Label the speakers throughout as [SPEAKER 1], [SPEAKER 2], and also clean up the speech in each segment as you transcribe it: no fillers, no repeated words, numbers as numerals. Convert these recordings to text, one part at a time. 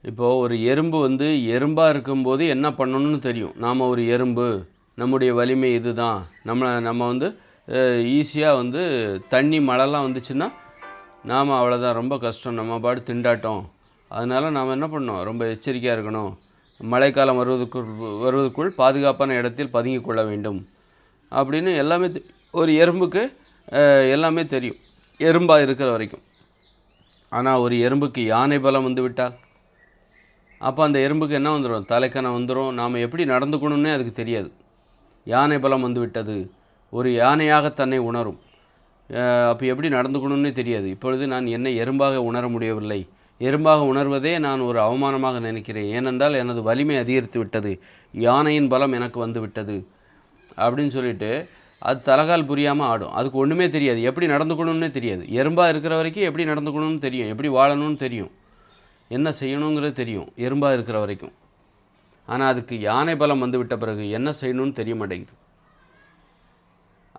[SPEAKER 1] இப்போது ஒரு எறும்பு எறும்பாக இருக்கும்போது என்ன பண்ணணும்னு தெரியும். நாம் ஒரு எறும்பு, நம்முடைய வலிமை இதுதான். நம்ம ஈஸியாக தண்ணி மழைலாம் வந்துச்சுன்னா நாம் அவ்வளோதான், ரொம்ப கஷ்டம், நம்ம பாடு திண்டாட்டம். அதனால் நாம் என்ன பண்ணணும், ரொம்ப எச்சரிக்கையாக இருக்கணும். மழைக்காலம் வருவதற்குள் பாதுகாப்பான இடத்தில் பதுங்கி கொள்ள வேண்டும் அப்படின்னு எல்லாமே ஒரு எறும்புக்கு எல்லாமே தெரியும், எறும்பாக இருக்கிற வரைக்கும். ஆனால் ஒரு எறும்புக்கு யானை பலம் விட்டால் அப்போ அந்த எறும்புக்கு என்ன வந்துடும், தலைக்கணை வந்துடும். நாம் எப்படி நடந்துக்கணுன்னே அதுக்கு தெரியாது. யானை பலம் விட்டது, ஒரு யானையாக தன்னை உணரும். அப்போ எப்படி நடந்துக்கணுன்னே தெரியாது. இப்பொழுது நான் என்னை எறும்பாக உணர முடியவில்லை. எறும்பாக உணர்வதே நான் ஒரு அவமானமாக நினைக்கிறேன். ஏனென்றால் எனது வலிமை அதிகரித்து விட்டது, யானையின் பலம் எனக்கு விட்டது அப்படின்னு சொல்லிட்டு அது தலகால் புரியாமல் ஆடும். அதுக்கு ஒன்றுமே தெரியாது, எப்படி நடந்துக்கணுன்னே தெரியாது. எறும்பாக இருக்கிற வரைக்கும் எப்படி நடந்துக்கணும்னு தெரியும், எப்படி வாழணும்னு தெரியும், என்ன செய்யணுங்கிறது தெரியும் எறும்பாக இருக்கிற வரைக்கும். ஆனால் அதுக்கு யானை பலம் விட்ட பிறகு என்ன செய்யணும்னு தெரிய மாட்டேங்குது.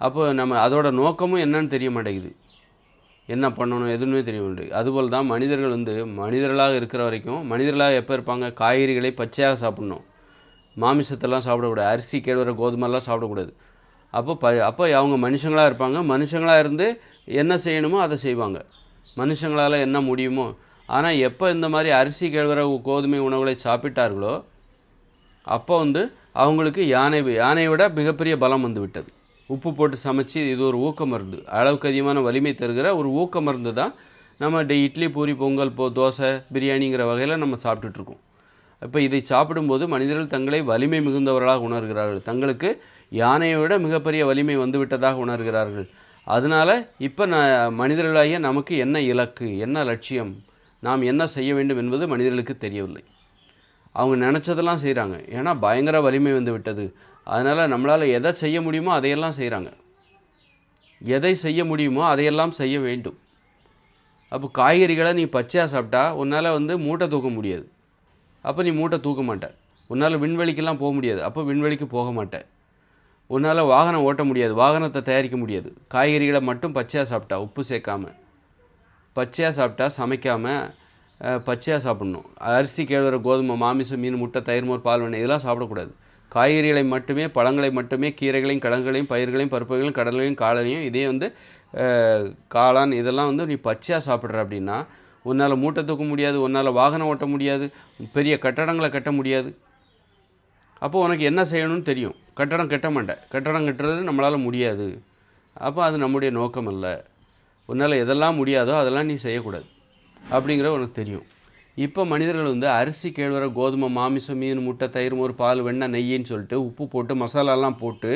[SPEAKER 1] அப்போ நம்ம அதோட நோக்கமும் என்னன்னு தெரிய மாட்டேங்குது, என்ன பண்ணணும் எதுவுமே தெரிய மாட்டேங்குது. அதுபோல் தான் மனிதர்கள் மனிதர்களாக இருக்கிற வரைக்கும், மனிதர்களாக எப்போ இருப்பாங்க, காய்கறிகளை பச்சையாக சாப்பிட்ணும், மாமிசத்தெல்லாம் சாப்பிடக்கூடாது, அரிசி கேழ்வரகு கோதுமைலாம் சாப்பிடக்கூடாது. அப்போ அவங்க மனுஷங்களாக இருப்பாங்க. மனுஷங்களாக இருந்து என்ன செய்யணுமோ அதை செய்வாங்க, மனுஷங்களால் என்ன முடியுமோ. ஆனால் எப்போ இந்த மாதிரி அரிசி கேழ்வரகு கோதுமை உணவுகளை சாப்பிட்டார்களோ அப்போ அவங்களுக்கு யானையை விட மிகப்பெரிய பலம் விட்டது. உப்பு போட்டு சமைச்சு, இது ஒரு ஊக்க மருந்து, அளவுக்கு அதிகமான வலிமை தருகிற ஒரு ஊக்க மருந்து தான். நம்ம இட்லி பூரி பொங்கல் தோசை பிரியாணிங்கிற வகையில் நம்ம சாப்பிட்டுட்ருக்கோம். இப்போ இதை சாப்பிடும்போது மனிதர்கள் தங்களை வலிமை மிகுந்தவர்களாக உணர்கிறார்கள், தங்களுக்கு யானையை விட மிகப்பெரிய வலிமை விட்டதாக உணர்கிறார்கள். அதனால் இப்போ மனிதர்களாகிய நமக்கு என்ன இலக்கு, என்ன லட்சியம், நாம் என்ன செய்ய வேண்டும் என்பது மனிதர்களுக்கு தெரியவில்லை. அவங்க நினச்சதெல்லாம் செய்கிறாங்க, ஏன்னா பயங்கர வலிமை விட்டது. அதனால் நம்மளால் எதை செய்ய முடியுமோ அதையெல்லாம் செய்கிறாங்க, எதை செய்ய முடியுமோ அதையெல்லாம் செய்ய வேண்டும். அப்போ காய்கறிகளை நீ பச்சையாக சாப்பிட்டா உன்னால் மூட்டை தூக்க முடியாது, அப்போ நீ மூட்டை தூக்க மாட்ட. உன்னால் விண்வெளிக்கெல்லாம் போக முடியாது, அப்போ விண்வெளிக்கு போக மாட்டேன். உன்னால் வாகனம் ஓட்ட முடியாது, வாகனத்தை தயாரிக்க முடியாது. காய்கறிகளை மட்டும் பச்சையாக சாப்பிட்டா, உப்பு சேர்க்காமல் பச்சையாக சாப்பிட்டா, சமைக்காமல் பச்சையாக சாப்பிட்ணும். அரிசி கேழ்வரகு கோதுமை மாமிசம் மீன் முட்டை தயிர் மோர் பால் வெண்ணெய் இதெல்லாம் சாப்பிடக்கூடாது. காய்கறிகளை மட்டுமே, பழங்களை மட்டுமே, கீரைகளையும் கிழங்குகளையும் பயிர்களையும் பருப்புகளையும் கடலையும் காளையும் இதே காளான் இதெல்லாம் நீ பச்சையாக சாப்பிட்ற அப்படின்னா உன்னால் மூட்டை தூக்க முடியாது, உன்னால் வாகனம் ஓட்ட முடியாது, பெரிய கட்டடங்களை கட்ட முடியாது. அப்போ உனக்கு என்ன செய்யணும்னு தெரியும், கட்டடம் கட்ட மாட்டேன், கட்டடம் கட்டுறது நம்மளால் முடியாது. அப்போ அது நம்முடைய நோக்கம் இல்லை. உன்னால் எதெல்லாம் முடியாதோ அதெல்லாம் நீ செய்யக்கூடாது அப்படிங்கிற உனக்கு தெரியும். இப்போ மனிதர்கள் அரிசி கேழ்வரகு கோதுமை மாமிசம் மீன் முட்டை தயிர் மோர் பால் வெண்ணெய் நெய்யின்னு சொல்லிட்டு உப்பு போட்டு மசாலாலாம் போட்டு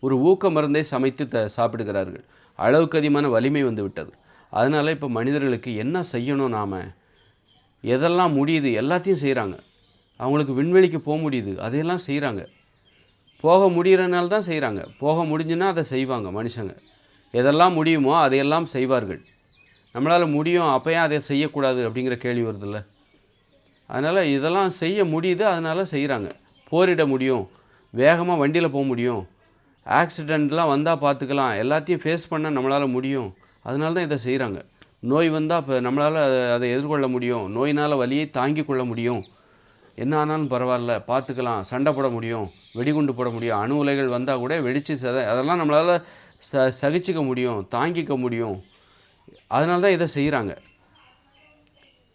[SPEAKER 1] ஒரு ஊக்க மருந்தை சமைத்து சாப்பிடுகிறார்கள். அளவுக்கு அதிகமான வலிமை விட்டது. அதனால் இப்போ மனிதர்களுக்கு என்ன செய்யணும், நாம் எதெல்லாம் முடியுது எல்லாத்தையும் செய்கிறாங்க. அவங்களுக்கு விண்வெளிக்கு போக முடியுது, அதையெல்லாம் செய்கிறாங்க. போக முடிகிறனால தான் செய்கிறாங்க, போக முடிஞ்சுன்னா அதை செய்வாங்க. மனுஷங்க எதெல்லாம் முடியுமோ அதையெல்லாம் செய்வார்கள். நம்மளால் முடியும், அப்போ ஏன் அதை செய்யக்கூடாது அப்படிங்கிற கேள்வி வருதில்ல. அதனால் இதெல்லாம் செய்ய முடியுது, அதனால் செய்கிறாங்க. போரிட முடியும், வேகமாக வண்டியில் போக முடியும், ஆக்சிடெண்ட்லாம் வந்தால் பார்த்துக்கலாம், எல்லாத்தையும் ஃபேஸ் பண்ண நம்மளால் முடியும், அதனால தான் இதை செய்கிறாங்க. நோய் வந்தால் இப்போ நம்மளால் அதை எதிர்கொள்ள முடியும், நோயினால் வலியை தாங்கி கொள்ள முடியும், என்ன ஆனாலும் பரவாயில்ல பார்த்துக்கலாம், சண்டை போட முடியும், வெடிகுண்டு போட முடியும், அணு உலைகள் வந்தால் கூட வெடித்து அதெல்லாம் நம்மளால் சகிச்சிக்க முடியும், தாங்கிக்க முடியும். அதனால தான் இதை செய்கிறாங்க.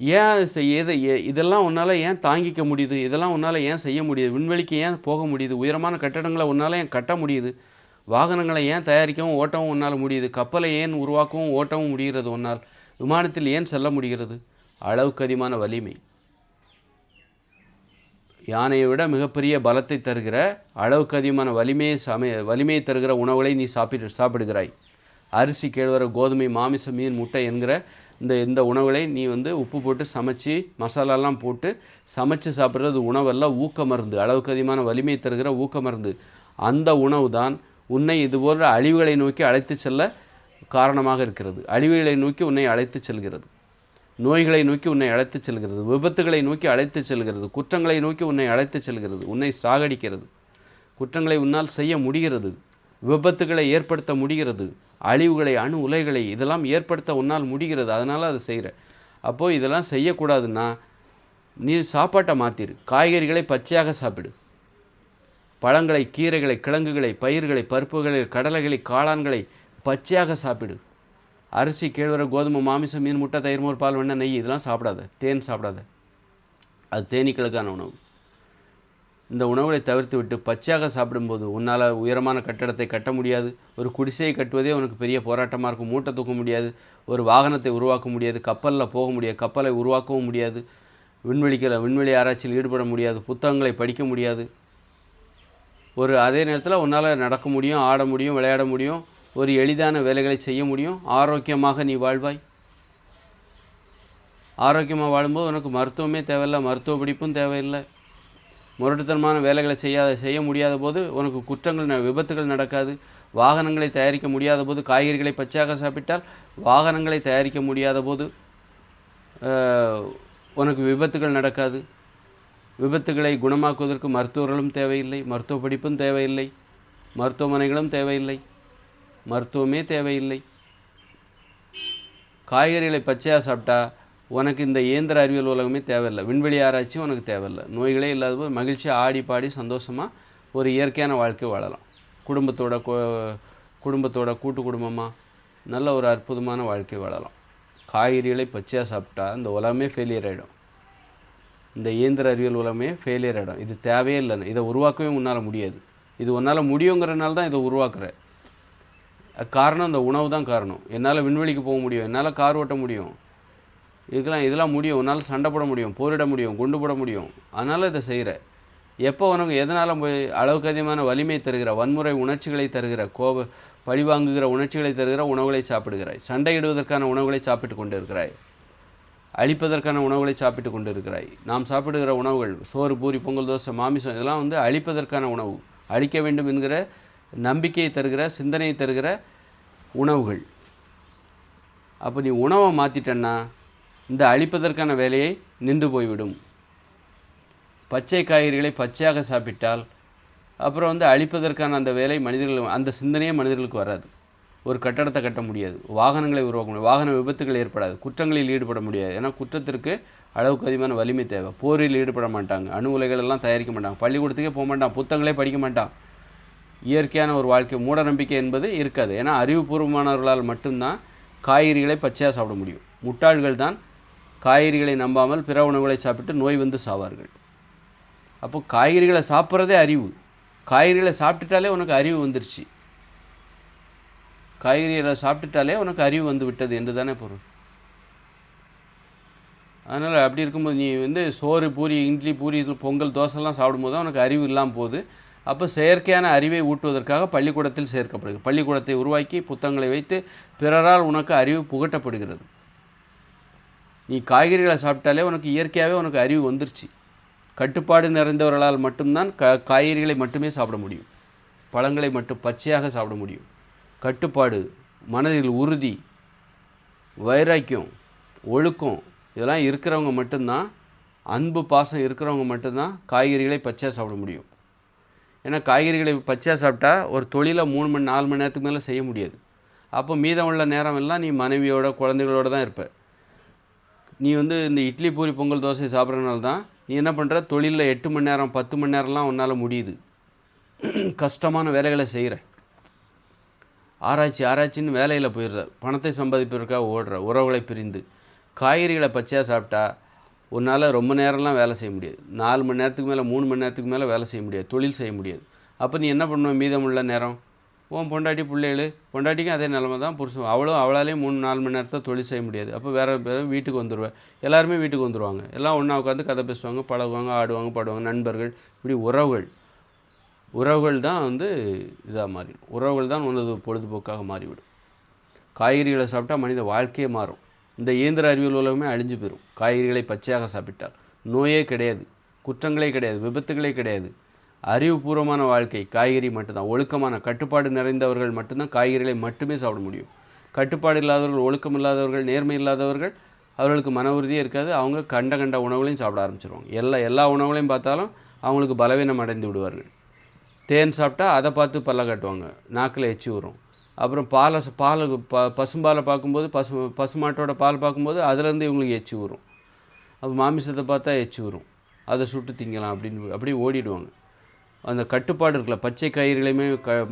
[SPEAKER 1] ஏன் இதெல்லாம் உன்னால் ஏன் தாங்கிக்க முடியுது, இதெல்லாம் உன்னால் ஏன் செய்ய முடியுது, விண்வெளிக்கு ஏன் போக முடியுது, உயரமான கட்டடங்களை உன்னால் ஏன் கட்ட முடியுது, வாகனங்களை ஏன் தயாரிக்கவும் ஓட்டவும் உன்னால் முடியுது, கப்பலை ஏன் உருவாக்கவும் ஓட்டவும் முடிகிறது உன்னால், விமானத்தில் ஏன் செல்ல முடிகிறது, அளவுக்கு அதிகமான வலிமை. யானையை விட மிகப்பெரிய பலத்தை தருகிற அளவுக்கு அதிகமான வலிமையை தருகிற உணவுகளை நீ சாப்பிடுகிறாய். அரிசி கேழ்வரகு கோதுமை மாமிசம் மீன் முட்டை என்கிற இந்த உணவுகளை நீ உப்பு போட்டு சமைச்சு மசாலாலாம் போட்டு சமைச்சு சாப்பிட்றது உணவெல்லாம் ஊக்க மருந்து, அளவுக்கு அதிகமான வலிமை தருகிற ஊக்க மருந்து. அந்த உணவு தான் உன்னை இதுபோன்ற அழிவுகளை நோக்கி அழைத்து செல்ல காரணமாக இருக்கிறது. அழிவுகளை நோக்கி உன்னை அழைத்து செல்கிறது, நோய்களை நோக்கி உன்னை அழைத்து செல்கிறது, விபத்துகளை நோக்கி அழைத்து செல்கிறது, குற்றங்களை நோக்கி உன்னை அழைத்து செல்கிறது, உன்னை சாகடிக்கிறது. குற்றங்களை உன்னால் செய்ய முடிகிறது, விபத்துகளை ஏற்படுத்த முடிகிறது, அழிவுகளை அணு உலைகளை இதெல்லாம் ஏற்படுத்த உன்னால் முடிகிறது, அதனால் அதை செய்கிற. அப்போது இதெல்லாம் செய்யக்கூடாதுன்னா நீ சாப்பாட்டை மாற்றிடு. காய்கறிகளை பச்சையாக சாப்பிடு. பழங்களை, கீரைகளை, கிழங்குகளை, பயிர்களை, பருப்புகளை, கடலைகளை, காளான்களை பச்சையாக சாப்பிடு. அரிசி, கேழ்வரகு, கோதுமை, மாமிசம், மீன், முட்டை, தயிர், மோர், பால், வெண்ணெய், நெய் இதெல்லாம் சாப்பிடாத. தேன் சாப்பிடாத, அது தேனீக்களுக்கான உணவு. இந்த உணவுகளை தவிர்த்து விட்டு பச்சையாக சாப்பிடும்போது உன்னால் உயரமான கட்டடத்தை கட்ட முடியாது. ஒரு குடிசையை கட்டுவதே உனக்கு பெரிய போராட்டமாக இருக்கும். மூட்டை தூக்க முடியாது. ஒரு வாகனத்தை உருவாக்க முடியாது. கப்பலில் போக முடியாது. கப்பலை உருவாக்கவும் முடியாது. விண்வெளி ஆராய்ச்சியில் ஈடுபட முடியாது. புத்தகங்களை படிக்க முடியாது. அதே நேரத்தில் உன்னால் நடக்க முடியும், ஆட முடியும், விளையாட முடியும், ஒரு எளிதான வேலைகளை செய்ய முடியும். ஆரோக்கியமாக நீ வாழ்வாய். ஆரோக்கியமாக வாழும்போது உனக்கு மருத்துவமே தேவையில்லை, மருத்துவ படிப்பும் தேவையில்லை. முரட்டுத்தனமான வேலைகளை செய்ய முடியாத போது உனக்கு குற்றங்கள், விபத்துகள் நடக்காது. வாகனங்களை தயாரிக்க முடியாத போது, காய்கறிகளை பச்சையாக சாப்பிட்டால் வாகனங்களை தயாரிக்க முடியாத போது உனக்கு விபத்துகள் நடக்காது. விபத்துகளை குணமாக்குவதற்கு மருத்துவர்களும் தேவையில்லை, மருத்துவ படிப்பும் தேவையில்லை, மருத்துவமனைகளும் தேவையில்லை, மருத்துவமே தேவையில்லை. காய்கறிகளை பச்சையாக சாப்பிட்டா உனக்கு இந்த இயந்திர அறிவியல் உலகமே தேவையில்லை, விண்வெளி ஆராய்ச்சியும் உனக்கு தேவையில்லை. நோய்களே இல்லாத போது மகிழ்ச்சியாக ஆடி பாடி சந்தோஷமாக ஒரு இயற்கையான வாழ்க்கை வாழலாம். குடும்பத்தோட கூட்டு குடும்பமாக நல்ல ஒரு அற்புதமான வாழ்க்கை வாழலாம். காய்கறிகளை பச்சையாக சாப்பிட்டா இந்த உலகமே ஃபெயிலியர் ஆகிடும். இந்த இயந்திர அறிவியல் உலகமே ஃபெயிலியர் ஆகிடும். இது தேவையே இல்லைன்னு, இதை உருவாக்கவே உன்னால் முடியாது. இது உன்னால் முடியுங்கிறனால தான் இதை உருவாக்குற. காரணம் இந்த உணவு தான் காரணம். என்னால் விண்வெளிக்கு போக முடியும், என்னால் கார் ஓட்ட முடியும், இதெல்லாம் முடியும். உன்னால் சண்டை போட முடியும், போரிட முடியும், குண்டு போட முடியும். அதனால் இதை செய்கிற. எப்போ உனக்கு எதனால் அளவுக்கு அதிகமான வலிமை தருகிற, வன்முறை உணர்ச்சிகளை தருகிற, பழிவாங்குகிற உணர்ச்சிகளை தருகிற உணவுகளை சாப்பிடுகிறாய். சண்டையிடுவதற்கான உணவுகளை சாப்பிட்டு கொண்டு இருக்கிறாய். அழிப்பதற்கான உணவுகளை சாப்பிட்டு கொண்டு இருக்கிறாய். நாம் சாப்பிடுகிற உணவுகள் சோறு, பூரி, பொங்கல், தோசை, மாமிசம் இதெல்லாம் அழிப்பதற்கான உணவு. அழிக்க வேண்டும் என்கிற நம்பிக்கையை தருகிற, சிந்தனையை தருகிற உணவுகள். அப்போ நீ உணவை மாற்றிட்டன்னா இந்த அழிப்பதற்கான வேலையை நின்று போய்விடும். பச்சை காய்கறிகளை பச்சையாக சாப்பிட்டால் அப்புறம் அழிப்பதற்கான அந்த வேலை அந்த சிந்தனையே மனிதர்களுக்கு வராது. ஒரு கட்டடத்தை கட்ட முடியாது, வாகனங்களை உருவாக்க முடியாது, வாகன விபத்துகள் ஏற்படாது, குற்றங்களில் ஈடுபட முடியாது. ஏன்னா குற்றத்திற்கு அளவுக்கு அதிகமான வலிமை தேவை. போரில் ஈடுபட மாட்டாங்க, அணு உலைகள் எல்லாம் தயாரிக்க மாட்டாங்க, பள்ளிக்கூடத்துக்கே போக மாட்டான், புத்தகங்களே படிக்க மாட்டான். இயற்கையான ஒரு வாழ்க்கை, மூட நம்பிக்கை என்பது இருக்காது. ஏன்னா அறிவுபூர்வமானவர்களால் மட்டும்தான் காய்கறிகளை பச்சையாக சாப்பிட முடியும். முட்டாள்கள் தான் காய்கறிகளை நம்பாமல் பிற உணவுகளை சாப்பிட்டு நோய் வந்து சாவார்கள். அப்போ காய்கறிகளை சாப்பிட்றதே அறிவு. காய்கறிகளை சாப்பிட்டுட்டாலே உனக்கு அறிவு வந்துருச்சு. காய்கறிகளை சாப்பிட்டுட்டாலே உனக்கு அறிவு வந்து விட்டது என்று தானே பொருள். அதனால் அப்படி இருக்கும்போது நீ சோறு, பூரி, இட்லி, பூரி, பொங்கல், தோசைலாம் சாப்பிடும்போது தான் உனக்கு அறிவு இல்லாமல் போகுது. அப்போ செயற்கையான அறிவை ஊட்டுவதற்காக பள்ளிக்கூடத்தில் சேர்க்கப்படுகிறது. பள்ளிக்கூடத்தை உருவாக்கி புத்தகங்களை வைத்து பிறரால் உனக்கு அறிவு புகட்டப்படுகிறது. நீ காய்கறிகளை சாப்பிட்டாலே உனக்கு இயற்கையாகவே உனக்கு அறிவு வந்துருச்சு. கட்டுப்பாடு நிறைந்தவர்களால் மட்டும்தான் காய்கறிகளை மட்டுமே சாப்பிட முடியும், பழங்களை மட்டும் பச்சையாக சாப்பிட முடியும். கட்டுப்பாடு, மனதில் உறுதி, வைராக்கியம், ஒழுக்கம் இதெல்லாம் இருக்கிறவங்க மட்டும்தான், அன்பு பாசம் இருக்கிறவங்க மட்டும்தான் காய்கறிகளை பச்சையாக சாப்பிட முடியும். ஏன்னா காய்கறிகளை பச்சையாக சாப்பிட்டா ஒரு தொழிலை 3 மணி 4 மணி நேரத்துக்கு மேலே செய்ய முடியாது. அப்போ மீதம் உள்ள நேரம் எல்லாம் நீ மனைவியோட குழந்தைகளோடு தான் இருப்ப. நீ இந்த இட்லி, பூரி, பொங்கல், தோசை சாப்பிட்றதுனால தான் நீ என்ன பண்ணுற, தொழிலில் 8 மணி நேரம் 10 மணி நேரம்லாம் உன்னால் முடியுது. கஷ்டமான வேலைகளை செய்கிற, ஆராய்ச்சின்னு வேலையில் போயிடுற, பணத்தை சம்பாதிப்பதற்காக ஓடுற, உறவுகளை பிரிந்து. காய்கறிகளை பச்சையாக சாப்பிட்டா உன்னால் ரொம்ப நேரம்லாம் வேலை செய்ய முடியாது. 4 மணி நேரத்துக்கு மேலே 3 மணி நேரத்துக்கு மேலே வேலை செய்ய முடியாது, தொழில் செய்ய முடியாது. அப்போ நீ என்ன பண்ணுவ, மீதமுள்ள நேரம் பொண்டாட்டி, பொண்டாட்டிக்கும் அதே நிலமை தான், புருஷன் அவளாலேயும் 3-4 மணி நேரத்தை தொழில் செய்ய முடியாது. அப்போ வேறு வீட்டுக்கு வந்துடுவேன். எல்லாருமே வீட்டுக்கு வந்துடுவாங்க, எல்லாம் ஒன்றா உட்காந்து கதை பேசுவாங்க, பழகுவாங்க, ஆடுவாங்க, பாடுவாங்க, நண்பர்கள், இப்படி உறவுகள் தான் இதாக மாறிடும். உறவுகள் தான் உனது பொழுதுபோக்காக மாறிவிடும். காய்கறிகளை சாப்பிட்டா மனித வாழ்க்கையே மாறும். இந்த இயந்திர அறிவியல் உலகமே அழிஞ்சு போயிடும். காய்கறிகளை பச்சையாக சாப்பிட்டால் நோயே கிடையாது, குற்றங்களே கிடையாது, விபத்துகளே கிடையாது. அறிவுபூர்வமான வாழ்க்கை காய்கறி மட்டும்தான். ஒழுக்கமான கட்டுப்பாடு நிறைந்தவர்கள் மட்டும்தான் காய்கறிகளை மட்டுமே சாப்பிட முடியும். கட்டுப்பாடு இல்லாதவர்கள், ஒழுக்கம் இல்லாதவர்கள், நேர்மை இல்லாதவர்கள், அவர்களுக்கு மன உறுதியே இருக்காது. அவங்க கண்ட உணவுகளையும் சாப்பிட ஆரம்பிச்சிருவாங்க. எல்லா உணவுகளையும் பார்த்தாலும் அவங்களுக்கு பலவீனம் அடைந்து விடுவார்கள். தேன் சாப்பிட்டா அதை பார்த்து பல்ல காட்டுவாங்க, நாக்கில் எச்சி வரும். அப்புறம் பசும்பாலை பார்க்கும்போது, பசுமாட்டோட பால் பார்க்கும்போது அதுலேருந்து இவங்களுக்கு எச்சி வரும். அப்போ மாமிசத்தை பார்த்தா எச்சி வரும், அதை சுட்டு திங்கலாம் அப்படின்னு அப்படியே ஓடிடுவாங்க. அந்த கட்டுப்பாடு இருக்குல்ல, பச்சை காய்கறிகளையுமே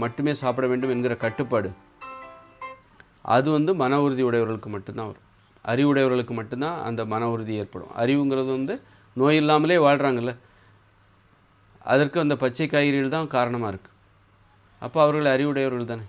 [SPEAKER 1] மட்டுமே சாப்பிட வேண்டும் என்கிற கட்டுப்பாடு, அது வந்து மன உறுதி உடையவர்களுக்கு மட்டும்தான் வரும். அறிவுடையவர்களுக்கு மட்டும்தான் அந்த மன உறுதி ஏற்படும். அறிவுங்கிறது வந்து நோய் இல்லாமலே வாழ்கிறாங்கல்ல, அதற்கு அந்த பச்சை காய்கறிகள் தான் காரணமாக இருக்குது. அப்போ அவர்கள் அறிவுடையவர்கள் தானே.